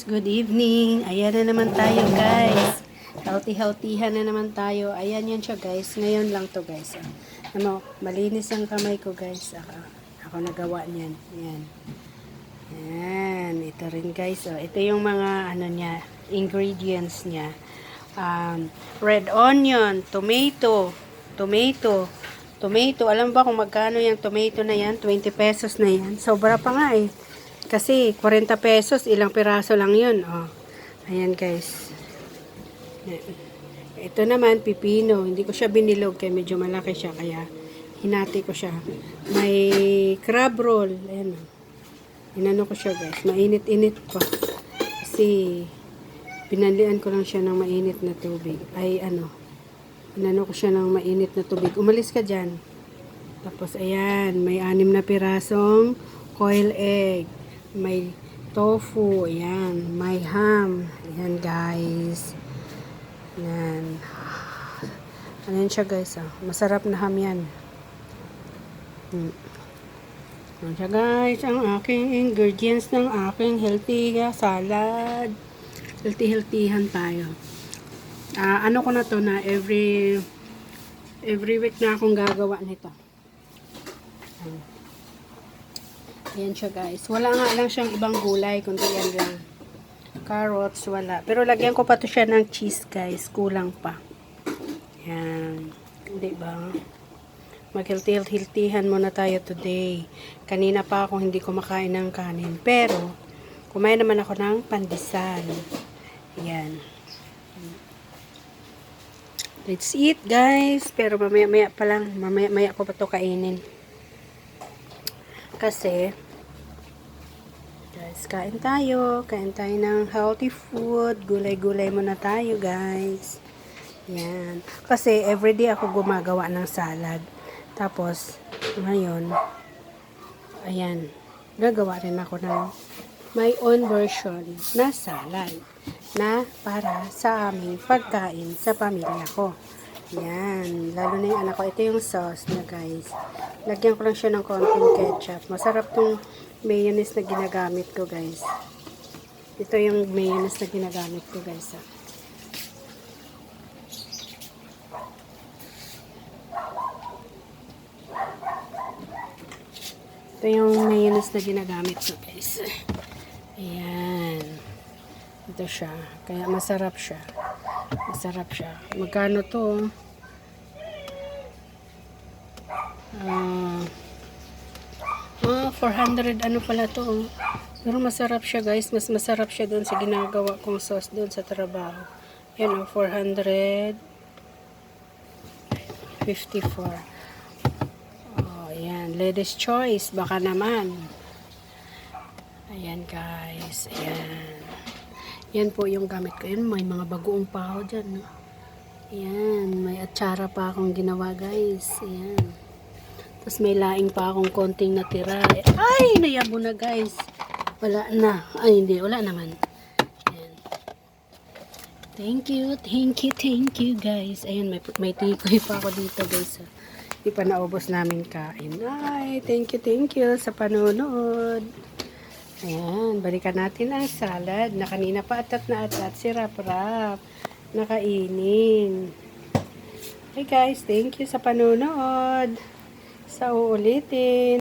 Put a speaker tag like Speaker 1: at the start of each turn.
Speaker 1: Good evening. Ayan na naman tayo, guys. Healthy-healthyhan na naman tayo. Ayan yan siya, guys. Ngayon lang to, guys. Malinis ang kamay ko, guys. Ako nagawa niyan. Ayan. Ayan. Ito rin, guys. Ito yung mga, ingredients niya. Red onion, tomato. Alam ba kung magkano yung tomato na yan? 20 pesos na yan. Sobra pa nga eh. Kasi 40 pesos, ilang piraso lang yun. Ayan guys. Ito naman, pipino. Hindi ko siya binilog kaya medyo malaki siya. Kaya hinati ko siya. May crab roll. Ayan. Inano ko siya guys. Mainit-init pa. Kasi pinanlian ko lang siya ng mainit na tubig. Inano ko siya ng mainit na tubig. Umalis ka dyan. Tapos ayan, may 6 na pirasong coil egg. May tofu, ayan, may ham, ayan guys, ayan, ayan siya guys, masarap na ham yan, ayan siya guys, ang aking ingredients ng aking healthy salad, healthy-healthyhan tayo. Ano ko na to na every week na akong gagawa nito. Ayan siya guys. Wala nga lang siyang ibang gulay, kundi yan lang. Carrots, wala. Pero lagyan ko pa to siya ng cheese guys. Kulang pa. Ayan. Diba? Mag-healthy-healthyhan muna tayo today. Kanina pa ako hindi kumakain ng kanin. Pero, kumain naman ako ng pandesal. Ayan. Let's eat guys. Pero mamaya-maya pa lang. Mamaya-maya ko pa to kainin. Kasi, guys, kain tayo ng healthy food, gulay-gulay muna tayo guys, yan, kasi everyday ako gumagawa ng salad, tapos, ngayon, ayan, gagawa rin ako ng my own version na salad, na para sa aming pagkain sa pamilya ko. Yan, lalo na yung anak ko. Ito yung sauce na guys. Lagyan ko lang siya ng konting ketchup. Masarap tong mayonnaise na ginagamit ko guys. Ito yung mayonnaise na ginagamit ko guys. Ito yung mayonnaise na ginagamit ko guys. Ayan. Ito siya. Kaya masarap siya. Masarap siya. Magkano to? 400 ano pala to. Pero masarap siya guys. Mas masarap siya doon sa ginagawa kong sauce doon sa trabaho. Yan 454. Ayan. Ladies choice. Baka naman. Ayan guys. Ayan. Yan po yung gamit ko. Yan, may mga bagoong pa ako dyan. Ayan, may atsara pa akong ginawa guys. Ayan. Tapos may laing pa akong konting natira. Ay, nayabo na guys. Wala na. Ay, hindi. Wala naman. Ayan. Thank you guys. Ayan, may tikoy pa ako dito guys. Hindi pa naubos namin kain. Ay, thank you sa panonood. Ayan, balikan natin ang salad na kanina pa atat si Rap-Rap nakainin. Hey guys, thank you sa panonood. Sa uulitin.